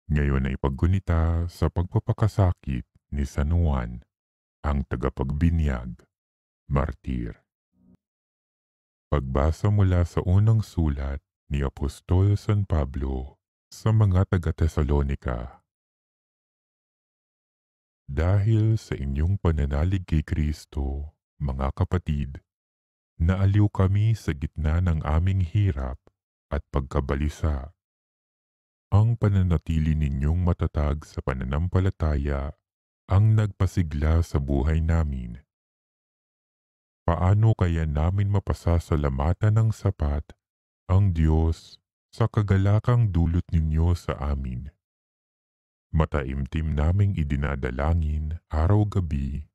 Ngayon ay paggunita sa pagpapakasakit ni San Juan, ang tagapagbinyag, martir. Pagbasa mula sa unang sulat ni Apostol San Pablo sa mga taga-Tesalonika. Dahil sa inyong pananalig kay Kristo, mga kapatid, naaliw kami sa gitna ng aming hirap at pagkabalisa. Ang pananatili ninyong matatag sa pananampalataya ang nagpasigla sa buhay namin. Paano kaya namin mapasasalamatan ng sapat ang Diyos sa kagalakang dulot ninyo sa amin? Mataimtim naming idinadalangin araw-gabi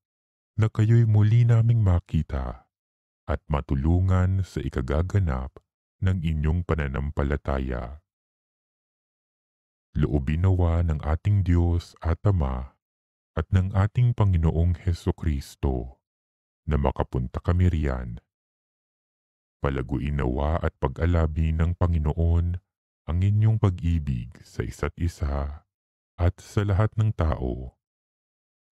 na kayo'y muli naming makita at matulungan sa ikagaganap ng inyong pananampalataya. Loobin nawa ng ating Diyos at Ama at ng ating Panginoong Hesukristo na makapunta kami riyan. Palaguin nawa at pag-alabi ng Panginoon ang inyong pag-ibig sa isa't isa at sa lahat ng tao,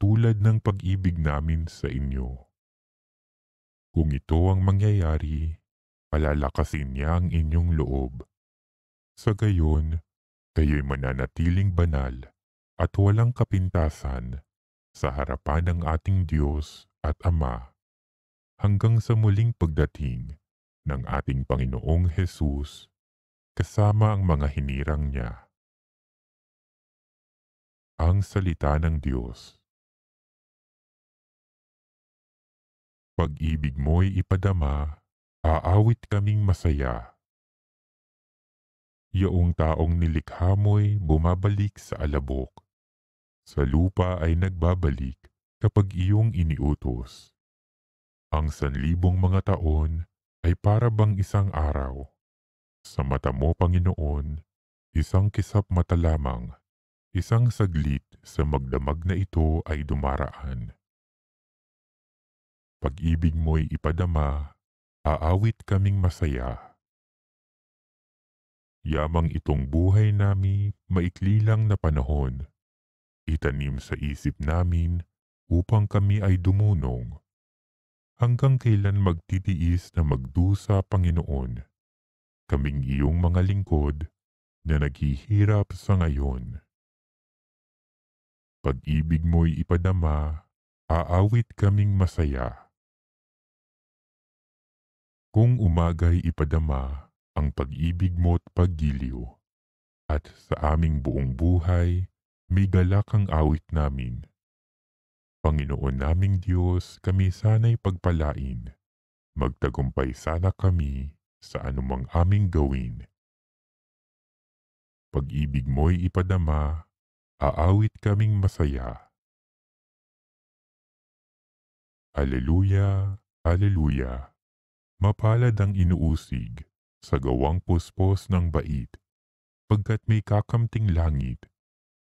tulad ng pag-ibig namin sa inyo. Kung ito ang mangyayari, palalakasin niya ang inyong loob. Sa gayon, kayo'y mananatiling banal at walang kapintasan sa harapan ng ating Diyos at Ama hanggang sa muling pagdating ng ating Panginoong Hesus kasama ang mga hinirang niya. Ang salita ng Diyos. Pag-ibig mo'y ipadama, aawit kaming masaya. Yaong taong nilikha mo'y bumabalik sa alabok. Sa lupa ay nagbabalik kapag iyong iniutos. Ang sanlibong mga taon ay para bang isang araw. Sa mata mo, Panginoon, isang kisap mata lamang, isang saglit sa magdamag na ito ay dumaraan. Pag-ibig mo'y ipadama, aawit kaming masaya. Yamang itong buhay nami, maikli lang na panahon, itanim sa isip namin upang kami ay dumunong. Hanggang kailan magtitiis na magdusa, Panginoon, kaming iyong mga lingkod na naghihirap sa ngayon. Pag-ibig mo'y ipadama, aawit kaming masaya. Kung umaga'y ipadama ang pag-ibig mo't paggiliw, at sa aming buong buhay, may galakang awit namin. Panginoon naming Diyos, kami sana'y pagpalain. Magtagumpay sana kami sa anumang aming gawin. Pag-ibig mo'y ipadama, aawit kaming masaya. Aleluya, aleluya. Mapalad ang inuusig sa gawang puspos ng bait, pagkat may kakamting langit.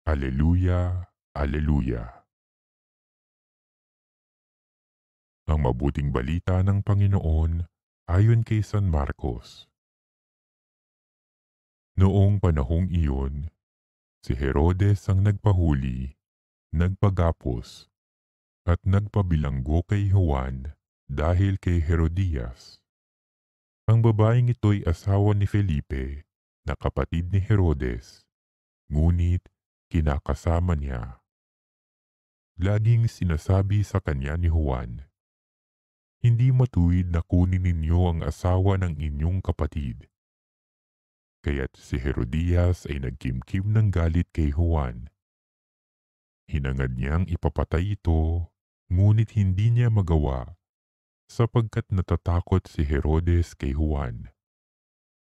Aleluya, aleluya. Ang mabuting balita ng Panginoon ayon kay San Marcos. Noong panahong iyon, si Herodes ang nagpahuli, nagpagapos, at nagpabilanggo kay Juan dahil kay Herodias. Ang babaeng ito'y asawa ni Felipe na kapatid ni Herodes, ngunit kinakasama niya. Laging sinasabi sa kanya ni Juan, "Hindi matuwid na kunin ninyo ang asawa ng inyong kapatid." Kaya't si Herodias ay nagkimkim ng galit kay Juan. Hinangad niyang ipapatay ito, ngunit hindi niya magawa sapagkat natatakot si Herodes kay Juan.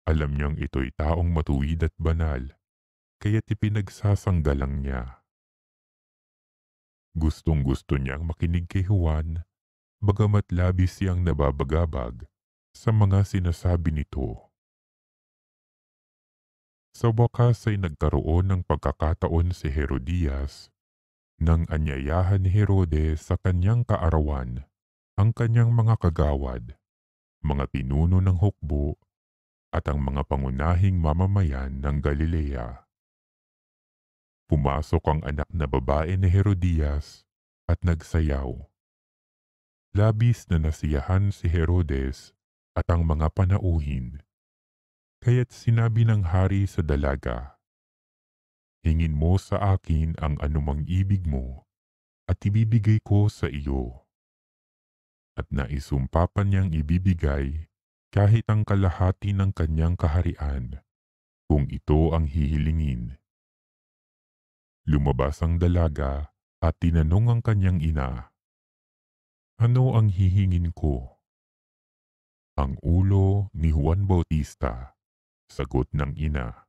Alam niyang ito'y taong matuwid at banal, kaya't ipinagsasanggalang niya. Gustong-gusto niyang makinig kay Juan, bagamat labis siyang nababagabag sa mga sinasabi nito. Sa wakas ay nagkaroon ng pagkakataon si Herodias nang anyayahan ni Herodes sa kanyang kaarawan ang kanyang mga kagawad, mga pinuno ng hukbo at ang mga pangunahing mamamayan ng Galilea. Pumasok ang anak na babae ni Herodias at nagsayaw. Labis na nasiyahan si Herodes at ang mga panauhin. Kaya't sinabi ng hari sa dalaga, "Hingin mo sa akin ang anumang ibig mo at ibibigay ko sa iyo." At naisumpa pa niyang ibibigay kahit ang kalahati ng kanyang kaharian kung ito ang hihilingin. Lumabas ang dalaga at tinanong ang kanyang ina, "Ano ang hihingin ko?" "Ang ulo ni Juan Bautista," sagot ng ina.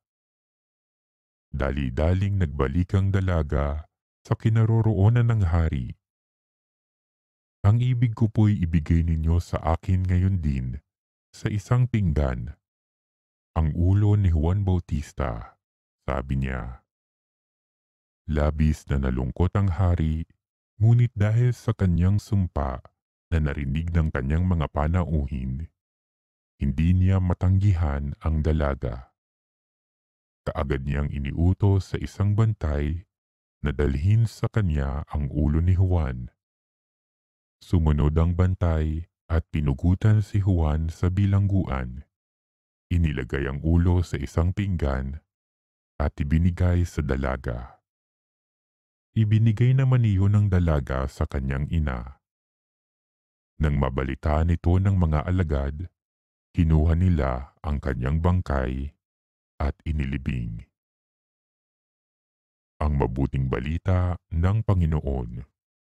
Dali-daling nagbalik ang dalaga sa kinaroroonan ng hari. "Ang ibig ko po'y ibigay ninyo sa akin ngayon din sa isang pinggan. Ang ulo ni Juan Bautista," sabi niya. Labis na nalungkot ang hari, ngunit dahil sa kanyang sumpa na narinig ng kanyang mga panauhin, hindi niya matanggihan ang dalaga. Kaagad niyang iniutos sa isang bantay na dalhin sa kanya ang ulo ni Juan. Sumunod ang bantay at pinugutan si Juan sa bilangguan. Inilagay ang ulo sa isang pinggan at ibinigay sa dalaga. Ibinigay naman iyon ng dalaga sa kanyang ina. Nang mabalitaan ito ng mga alagad, kinuha nila ang kanyang bangkay at inilibing. Ang mabuting balita ng Panginoon.